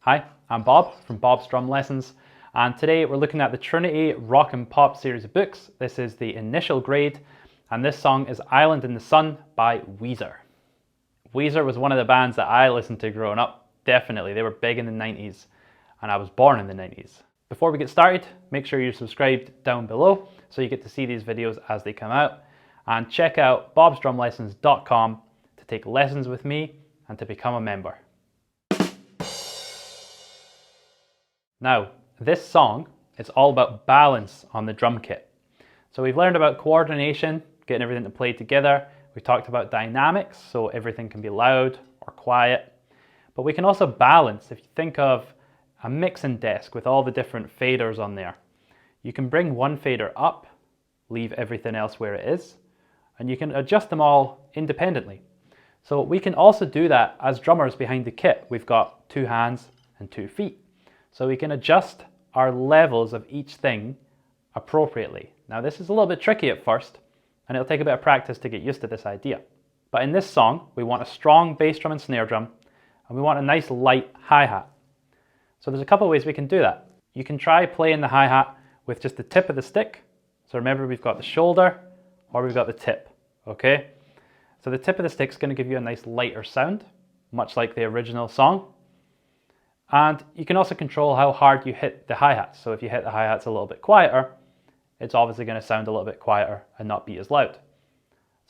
Hi, I'm Bob from Bob's Drum Lessons, and today we're looking at the Trinity Rock and Pop series of books. This is the initial grade, and this song is Island in the Sun by Weezer. Weezer was one of the bands that I listened to growing up, definitely. They were big in the 90s, and I was born in the 90s. Before we get started, make sure you're subscribed down below so you get to see these videos as they come out, and check out bobsdrumlessons.com to take lessons with me and to become a member. Now, this song is all about balance on the drum kit. So we've learned about coordination, getting everything to play together. We've talked about dynamics, so everything can be loud or quiet. But we can also balance. If you think of a mixing desk with all the different faders on there, you can bring one fader up, leave everything else where it is, and you can adjust them all independently. So we can also do that as drummers behind the kit. We've got 2 hands and 2 feet. So we can adjust our levels of each thing appropriately. Now this is a little bit tricky at first, and it'll take a bit of practice to get used to this idea. But in this song, we want a strong bass drum and snare drum, and we want a nice light hi-hat. So there's a couple of ways we can do that. You can try playing the hi-hat with just the tip of the stick. So remember, we've got the shoulder or we've got the tip, okay? So the tip of the stick is going to give you a nice lighter sound, much like the original song. And you can also control how hard you hit the hi-hats. So if you hit the hi-hats a little bit quieter, it's obviously going to sound a little bit quieter and not be as loud.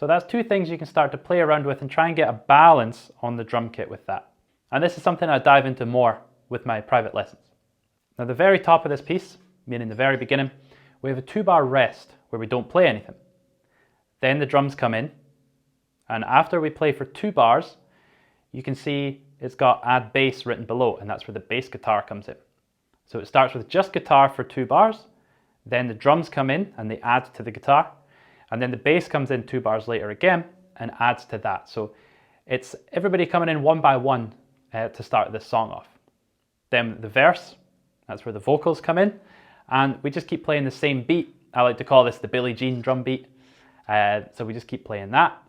So that's 2 things you can start to play around with and try and get a balance on the drum kit with that. And this is something I dive into more with my private lessons. Now the very top of this piece, meaning the very beginning, we have a 2-bar rest where we don't play anything. Then the drums come in, and after we play for 2 bars, you can see it's got add bass written below, and that's where the bass guitar comes in. So it starts with just guitar for 2 bars, then the drums come in and they add to the guitar, and then the bass comes in 2 bars later again and adds to that. So it's everybody coming in one by one to start this song off. Then the verse, that's where the vocals come in, and we just keep playing the same beat. I like to call this the Billie Jean drum beat. So we just keep playing that.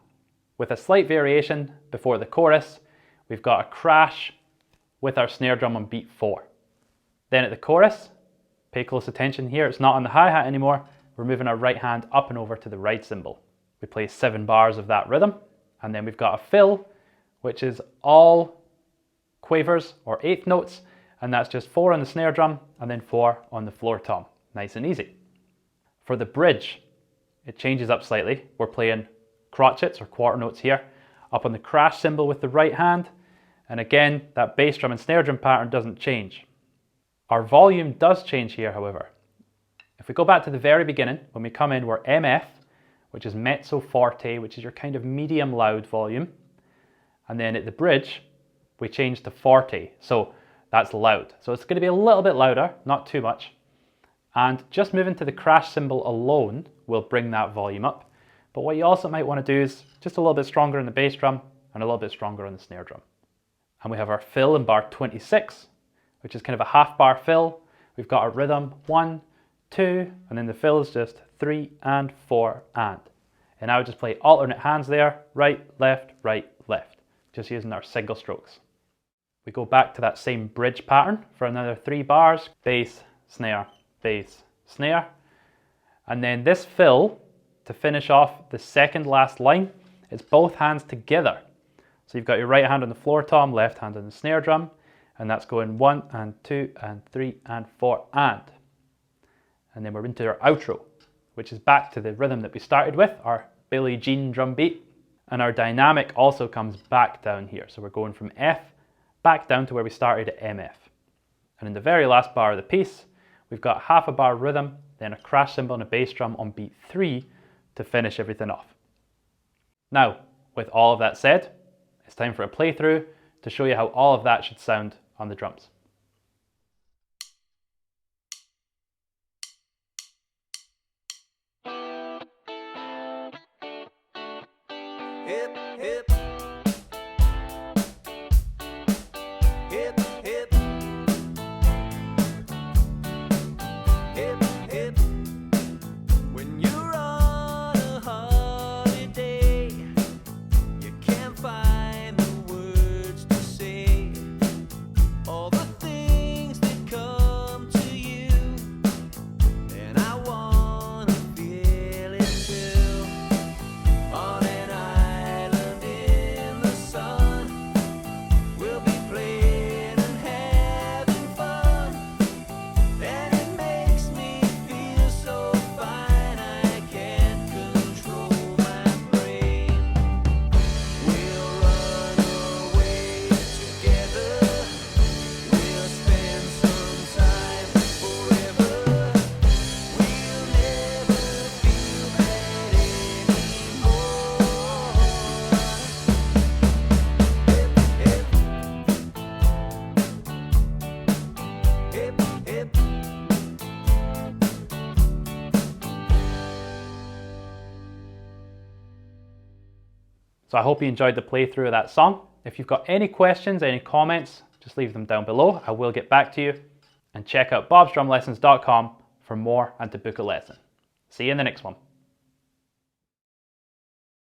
With a slight variation before the chorus, we've got a crash with our snare drum on beat 4. Then at the chorus, pay close attention here, it's not on the hi-hat anymore, we're moving our right hand up and over to the ride cymbal. We play 7 bars of that rhythm, and then we've got a fill, which is all quavers or 8th notes, and that's just 4 on the snare drum and then 4 on the floor tom. Nice and easy. For the bridge, it changes up slightly. We're playing crotchets or quarter notes here, up on the crash cymbal with the right hand, and again, that bass drum and snare drum pattern doesn't change. Our volume does change here, however. If we go back to the very beginning, when we come in, we're MF, which is mezzo forte, which is your kind of medium loud volume, and then at the bridge, we change to forte, so that's loud. So it's going to be a little bit louder, not too much, and just moving to the crash cymbal alone will bring that volume up. But what you also might want to do is just a little bit stronger in the bass drum and a little bit stronger on the snare drum. And we have our fill in bar 26, which is kind of a half bar fill. We've got our rhythm 1, 2, and then the fill is just 3 and 4 and. And I would just play alternate hands there, right, left, just using our single strokes. We go back to that same bridge pattern for another 3 bars, bass, snare, and then this fill, to finish off the second last line, it's both hands together. So you've got your right hand on the floor tom, left hand on the snare drum, and that's going 1 and 2 and 3 and 4 and. And then we're into our outro, which is back to the rhythm that we started with, our Billie Jean drum beat. And our dynamic also comes back down here. So we're going from F back down to where we started at MF. And in the very last bar of the piece, we've got half a bar rhythm, then a crash cymbal and a bass drum on beat 3 to finish everything off. Now, with all of that said, it's time for a playthrough to show you how all of that should sound on the drums. Hip, hip. Hip, hip. Hip, hip. When you're on a holiday, you can't find the words to say all the things So I hope you enjoyed the playthrough of that song. If you've got any questions, any comments, just leave them down below. I will get back to you. And check out bobsdrumlessons.com for more and to book a lesson. See you in the next one.